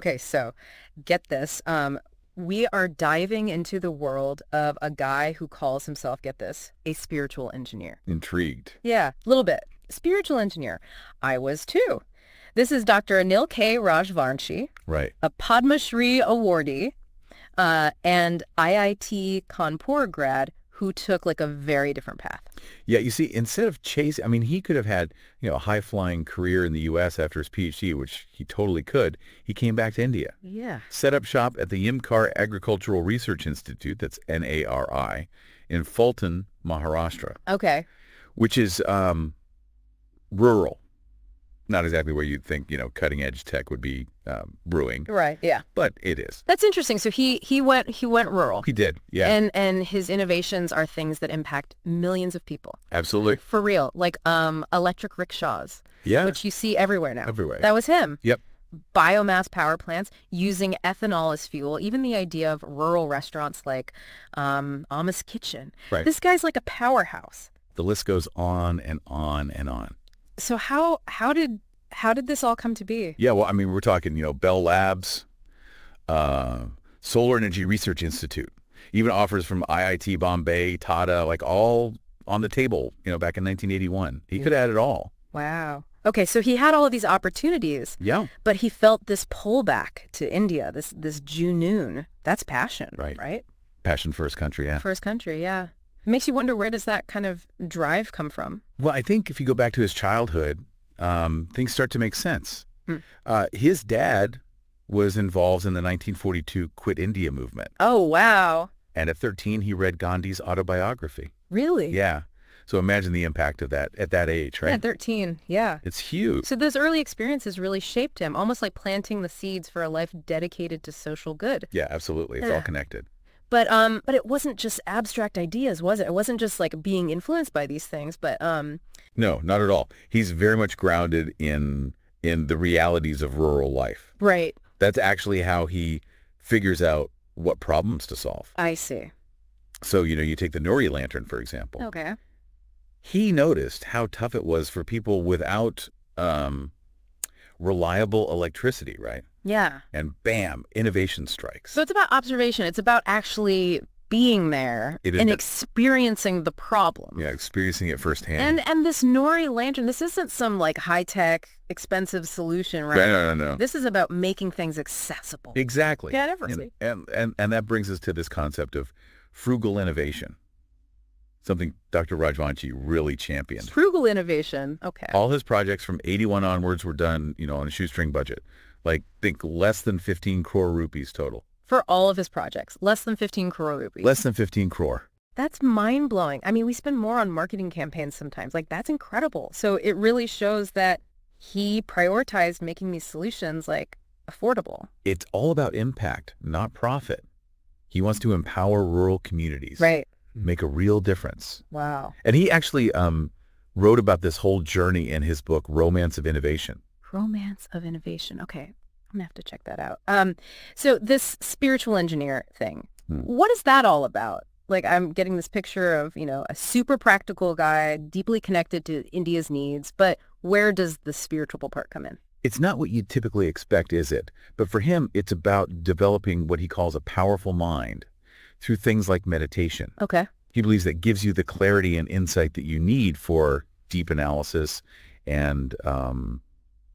Okay, so get this. We are diving into the world of a guy who calls himself, get this, a spiritual engineer. Intrigued. Yeah, a little bit. Spiritual engineer. I was too. This is Dr. Anil Rajvanshi, Right. a Padma Shri awardee, and IIT Kanpur grad who took like a very different path. Yeah, you see, instead of chasing, I mean, he could have had, a high-flying career in the U.S. after his PhD, which he totally could. He came back to India, Yeah. set up shop at the Yimkar Agricultural Research Institute, that's NARI, in Phaltan, Maharashtra, Okay. which is rural. Not exactly where you'd think, cutting-edge tech would be brewing, Right. Yeah. but it is. That's interesting. So he went rural. He did, yeah. And his innovations are things that impact millions of people. Absolutely. For real. Like electric rickshaws, Yeah, which you see everywhere now. everywhere. That was him. Yep. Biomass power plants using ethanol as fuel, even the idea of rural restaurants like Ami's Kitchen. Right. This guy's like a powerhouse. The list goes on and on and on. So how did this all come to be? Yeah, well, I mean, we're talking, Bell Labs, Solar Energy Research Institute, even offers from IIT Bombay, Tata, like all on the table, back in 1981. He could have had it all. Wow. Okay, so he had all of these opportunities, Yeah. but he felt this pullback to India, this Junoon. That's passion, Right. right? Passion for his country, yeah. For his country, yeah. It makes you wonder, where does that kind of drive come from? Well, I think if you go back to his childhood, things start to make sense. Hmm. His dad was involved in the 1942 Quit India movement. Oh, wow. And at 13, he read Gandhi's autobiography. Really? Yeah. So imagine the impact of that at that age, right? Yeah, 13. Yeah. It's huge. So those early experiences really shaped him, almost like planting the seeds for a life dedicated to social good. Yeah, absolutely. It's all connected. But it wasn't just abstract ideas, was it? It wasn't just like being influenced by these things, but No, not at all. He's very much grounded in the realities of rural life. right. That's actually how he figures out what problems to solve. I see. So, you take the NARI lantern, for example. Okay. He noticed how tough it was for people without reliable electricity, right? Yeah. And bam, innovation strikes. So it's about observation. It's about actually being there It is and the- experiencing the problem. Yeah, experiencing it firsthand. And this Nori lantern, this isn't some like high-tech, expensive solution, right? No. This is about making things accessible. Exactly. Yeah, I never and, see. and that brings us to this concept of frugal innovation, something Dr. Rajvanshi really championed. Frugal innovation. Okay. All his projects from 81 onwards were done, on a shoestring budget. Like, think less than 15 crore rupees total. For all of his projects, less than 15 crore rupees. Less than 15 crore. That's mind-blowing. I mean, we spend more on marketing campaigns sometimes. Like, that's incredible. So it really shows that he prioritized making these solutions, like, affordable. It's all about impact, not profit. He wants to empower rural communities. Right. Make a real difference. Wow. And he actually wrote about this whole journey in his book, Romance of Innovation. Romance of Innovation. Okay. I'm going to have to check that out. So this spiritual engineer thing, what is that all about? Like, I'm getting this picture of, a super practical guy, deeply connected to India's needs, but where does the spiritual part come in? It's not what you'd typically expect, is it? But for him, it's about developing what he calls a powerful mind through things like meditation. Okay. He believes that gives you the clarity and insight that you need for deep analysis and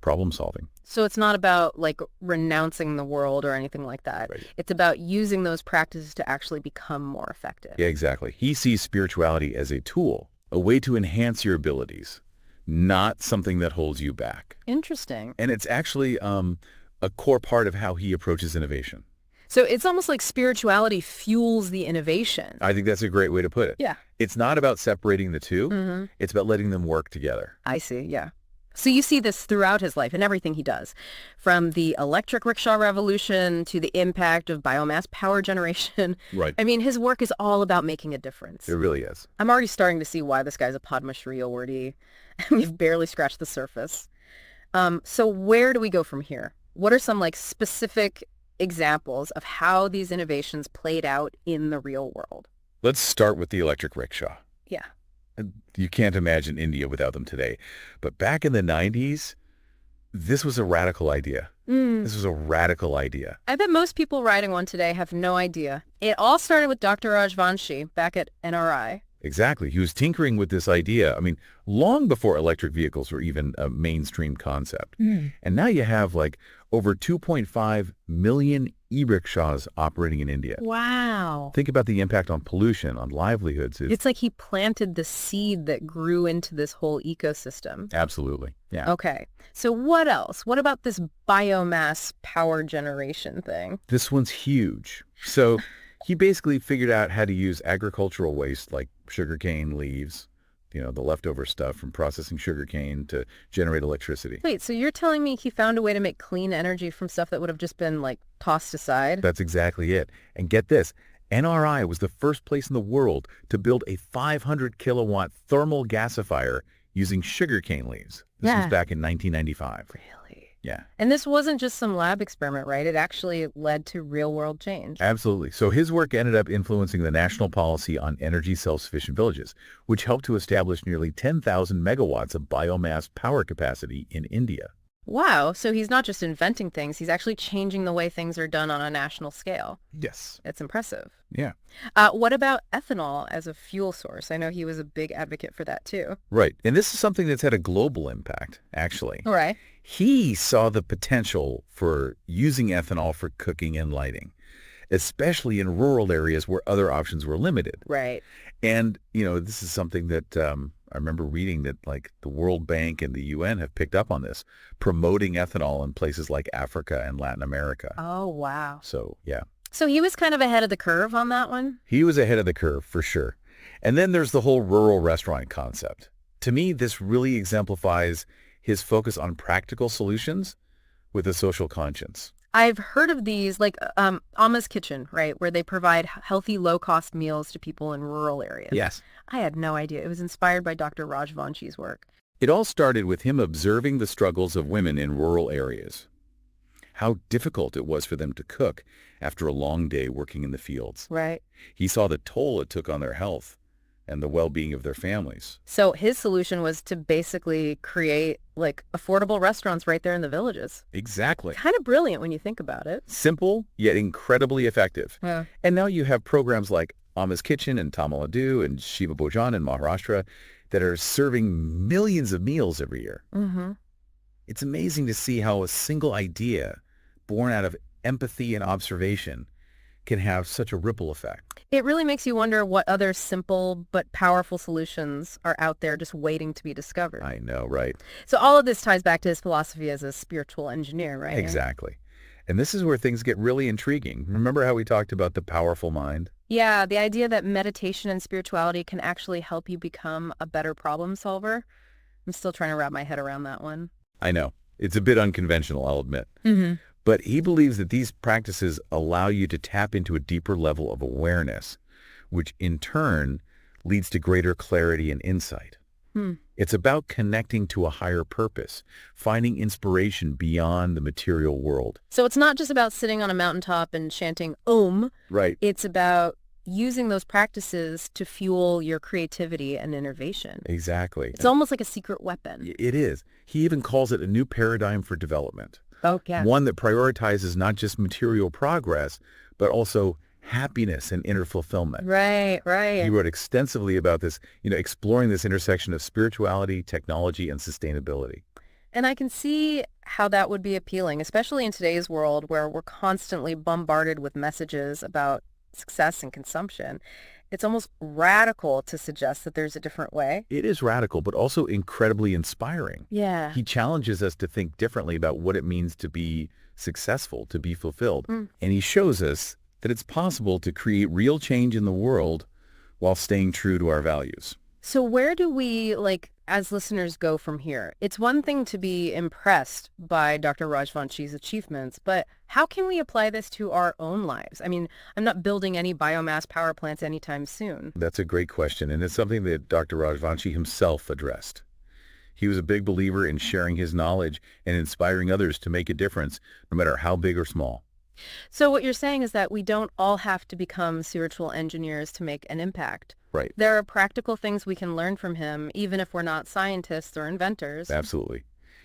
problem solving. So it's not about like renouncing the world or anything like that. Right. It's about using those practices to actually become more effective. Yeah, exactly. He sees spirituality as a tool, a way to enhance your abilities, not something that holds you back. Interesting. And it's actually a core part of how he approaches innovation. So it's almost like spirituality fuels the innovation. I think that's a great way to put it. Yeah. It's not about separating the two. Mm-hmm. It's about letting them work together. I see, yeah. So you see this throughout his life and everything he does, from the electric rickshaw revolution to the impact of biomass power generation. Right. I mean, his work is all about making a difference. It really is. I'm already starting to see why this guy's a Padma Shri awardee. We've barely scratched the surface. So where do we go from here? What are some like specific examples of how these innovations played out in the real world? Let's start with the electric rickshaw. Yeah. You can't imagine India without them today. But back in the 90s, This was a radical idea. This was a radical idea. I bet most people riding one today have no idea. It all started with Dr. Rajvanshi back at NRI. Exactly. He was tinkering with this idea, I mean, long before electric vehicles were even a mainstream concept. And now you have like over 2.5 million e-rickshaws operating in India. Wow. Think about the impact on pollution, on livelihoods. It's like he planted the seed that grew into this whole ecosystem. Absolutely. Yeah. Okay. So what else? What about this biomass power generation thing? This one's huge. So he basically figured out how to use agricultural waste like sugarcane leaves, the leftover stuff from processing sugarcane to generate electricity. Wait, so you're telling me he found a way to make clean energy from stuff that would have just been, like, tossed aside? That's exactly it. And get this, NRI was the first place in the world to build a 500-kilowatt thermal gasifier using sugarcane leaves. This was back in 1995. Really? Yeah. And this wasn't just some lab experiment, right? It actually led to real-world change. Absolutely. So his work ended up influencing the national policy on energy self-sufficient villages, which helped to establish nearly 10,000 megawatts of biomass power capacity in India. Wow. So he's not just inventing things, he's actually changing the way things are done on a national scale. Yes. It's impressive. Yeah. What about ethanol as a fuel source? I know he was a big advocate for that, too. Right. And this is something that's had a global impact, actually. All right. He saw the potential for using ethanol for cooking and lighting, especially in rural areas where other options were limited. Right. And, this is something that I remember reading that like the World Bank and the UN have picked up on this, promoting ethanol in places like Africa and Latin America. Oh, wow. So, yeah. So he was kind of ahead of the curve on that one? He was ahead of the curve for sure. And then there's the whole rural restaurant concept. To me, this really exemplifies his focus on practical solutions with a social conscience. I've heard of these, like Amma's Kitchen, right, where they provide healthy, low-cost meals to people in rural areas. Yes. I had no idea. It was inspired by Dr. Rajvanshi's work. It all started with him observing the struggles of women in rural areas, how difficult it was for them to cook after a long day working in the fields. Right. He saw the toll it took on their health and the well-being of their families. So his solution was to basically create like affordable restaurants right there in the villages. Exactly. Kind of brilliant when you think about it. Simple, yet incredibly effective. Yeah. And now you have programs like Amma's Kitchen and Tamil Nadu and Shiva Bhojan in Maharashtra that are serving millions of meals every year. Mm-hmm. It's amazing to see how a single idea born out of empathy and observation can have such a ripple effect. It really makes you wonder what other simple but powerful solutions are out there just waiting to be discovered. I know, right? So all of this ties back to his philosophy as a spiritual engineer, right? Exactly. And this is where things get really intriguing. Remember how we talked about the powerful mind? Yeah, the idea that meditation and spirituality can actually help you become a better problem solver. I'm still trying to wrap my head around that one. I know. It's a bit unconventional, I'll admit. Mm-hmm. But he believes that these practices allow you to tap into a deeper level of awareness, which in turn leads to greater clarity and insight. It's about connecting to a higher purpose, finding inspiration beyond the material world. So it's not just about sitting on a mountaintop and chanting Om. Right. It's about using those practices to fuel your creativity and innovation. Exactly. It's almost like a secret weapon. It is. He even calls it a new paradigm for development. Oh, yeah. One that prioritizes not just material progress, but also happiness and inner fulfillment. Right, right. He wrote extensively about this, exploring this intersection of spirituality, technology, and sustainability. And I can see how that would be appealing, especially in today's world where we're constantly bombarded with messages about success and consumption. It's almost radical to suggest that there's a different way. It is radical, but also incredibly inspiring. Yeah. He challenges us to think differently about what it means to be successful, to be fulfilled. And he shows us that it's possible to create real change in the world while staying true to our values. So where do we, as listeners, go from here? It's one thing to be impressed by Dr. Rajvanshi's achievements, but how can we apply this to our own lives? I mean, I'm not building any biomass power plants anytime soon. That's a great question, and it's something that Dr. Rajvanshi himself addressed. He was a big believer in sharing his knowledge and inspiring others to make a difference, no matter how big or small. So what you're saying is that we don't all have to become spiritual engineers to make an impact. Right. There are practical things we can learn from him, even if we're not scientists or inventors. Absolutely.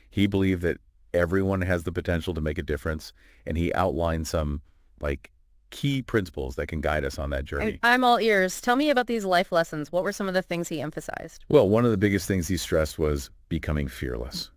He believed that everyone has the potential to make a difference, and he outlined some like key principles that can guide us on that journey. I'm all ears. Tell me about these life lessons. What were some of the things he emphasized? Well, one of the biggest things he stressed was becoming fearless.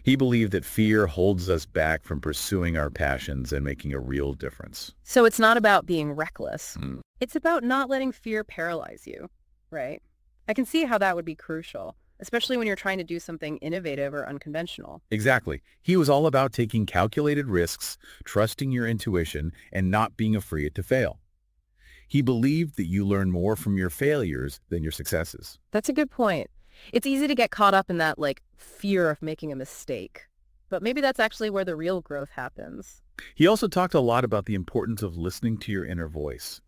He believed that fear holds us back from pursuing our passions and making a real difference. So it's not about being reckless. Mm. It's about not letting fear paralyze you, right? I can see how that would be crucial, especially when you're trying to do something innovative or unconventional. Exactly. He was all about taking calculated risks, trusting your intuition, and not being afraid to fail. He believed that you learn more from your failures than your successes. That's a good point. It's easy to get caught up in that, like, fear of making a mistake. But maybe that's actually where the real growth happens. He also talked a lot about the importance of listening to your inner voice,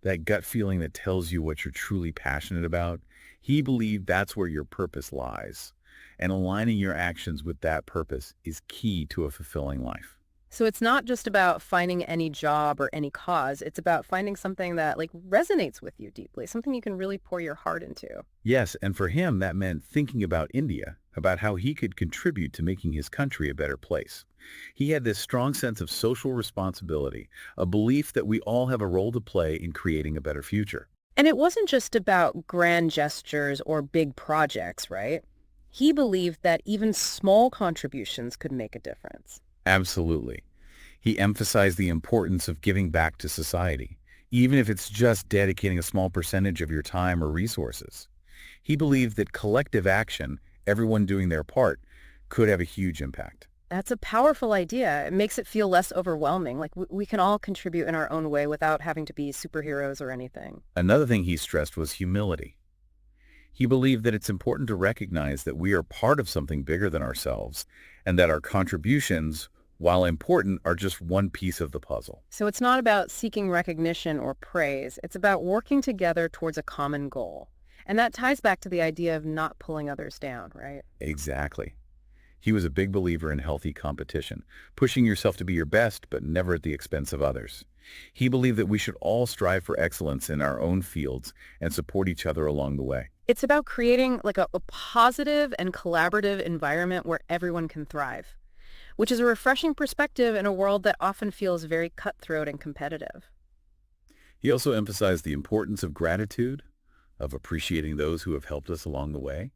that gut feeling that tells you what you're truly passionate about. He believed that's where your purpose lies, and aligning your actions with that purpose is key to a fulfilling life. So it's not just about finding any job or any cause. It's about finding something that, like, resonates with you deeply, something you can really pour your heart into. Yes, and for him, that meant thinking about India, about how he could contribute to making his country a better place. He had this strong sense of social responsibility, a belief that we all have a role to play in creating a better future. And it wasn't just about grand gestures or big projects, right? He believed that even small contributions could make a difference. Absolutely. He emphasized the importance of giving back to society, even if it's just dedicating a small percentage of your time or resources. He believed that collective action, everyone doing their part, could have a huge impact. That's a powerful idea. It makes it feel less overwhelming. Like we can all contribute in our own way without having to be superheroes or anything. Another thing he stressed was humility. He believed that it's important to recognize that we are part of something bigger than ourselves and that our contributions, while important, are just one piece of the puzzle. So it's not about seeking recognition or praise. It's about working together towards a common goal. And that ties back to the idea of not pulling others down, right? Exactly. He was a big believer in healthy competition, pushing yourself to be your best, but never at the expense of others. He believed that we should all strive for excellence in our own fields and support each other along the way. It's about creating like a positive and collaborative environment where everyone can thrive, which is a refreshing perspective in a world that often feels very cutthroat and competitive. He also emphasized the importance of gratitude, of appreciating those who have helped us along the way.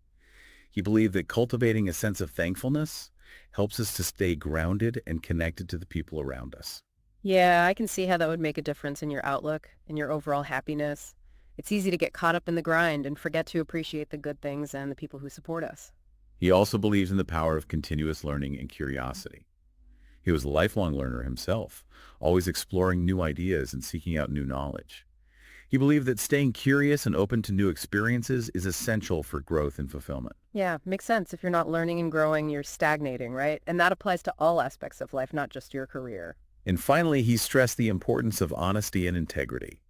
He believed that cultivating a sense of thankfulness helps us to stay grounded and connected to the people around us. Yeah, I can see how that would make a difference in your outlook and your overall happiness. It's easy to get caught up in the grind and forget to appreciate the good things and the people who support us. He also believes in the power of continuous learning and curiosity. He was a lifelong learner himself, always exploring new ideas and seeking out new knowledge. He believed that staying curious and open to new experiences is essential for growth and fulfillment. Yeah, makes sense. If you're not learning and growing, you're stagnating, right? And that applies to all aspects of life, not just your career. And finally, he stressed the importance of honesty and integrity.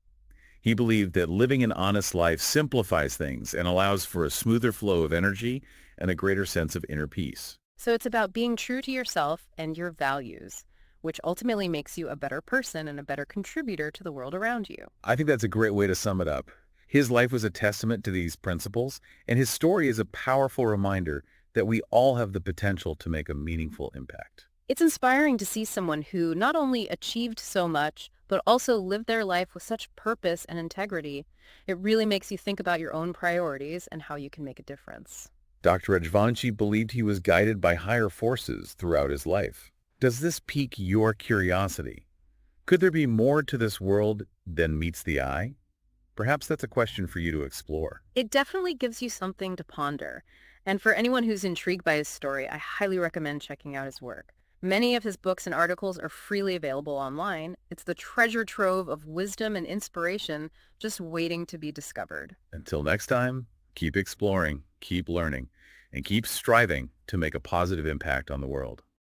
He believed that living an honest life simplifies things and allows for a smoother flow of energy and a greater sense of inner peace. So it's about being true to yourself and your values, which ultimately makes you a better person and a better contributor to the world around you. I think that's a great way to sum it up. His life was a testament to these principles, and his story is a powerful reminder that we all have the potential to make a meaningful impact. It's inspiring to see someone who not only achieved so much, but also lived their life with such purpose and integrity. It really makes you think about your own priorities and how you can make a difference. Dr. Rajvanshi believed he was guided by higher forces throughout his life. Does this pique your curiosity? Could there be more to this world than meets the eye? Perhaps that's a question for you to explore. It definitely gives you something to ponder. And for anyone who's intrigued by his story, I highly recommend checking out his work. Many of his books and articles are freely available online. It's the treasure trove of wisdom and inspiration just waiting to be discovered. Until next time, keep exploring, keep learning, and keep striving to make a positive impact on the world.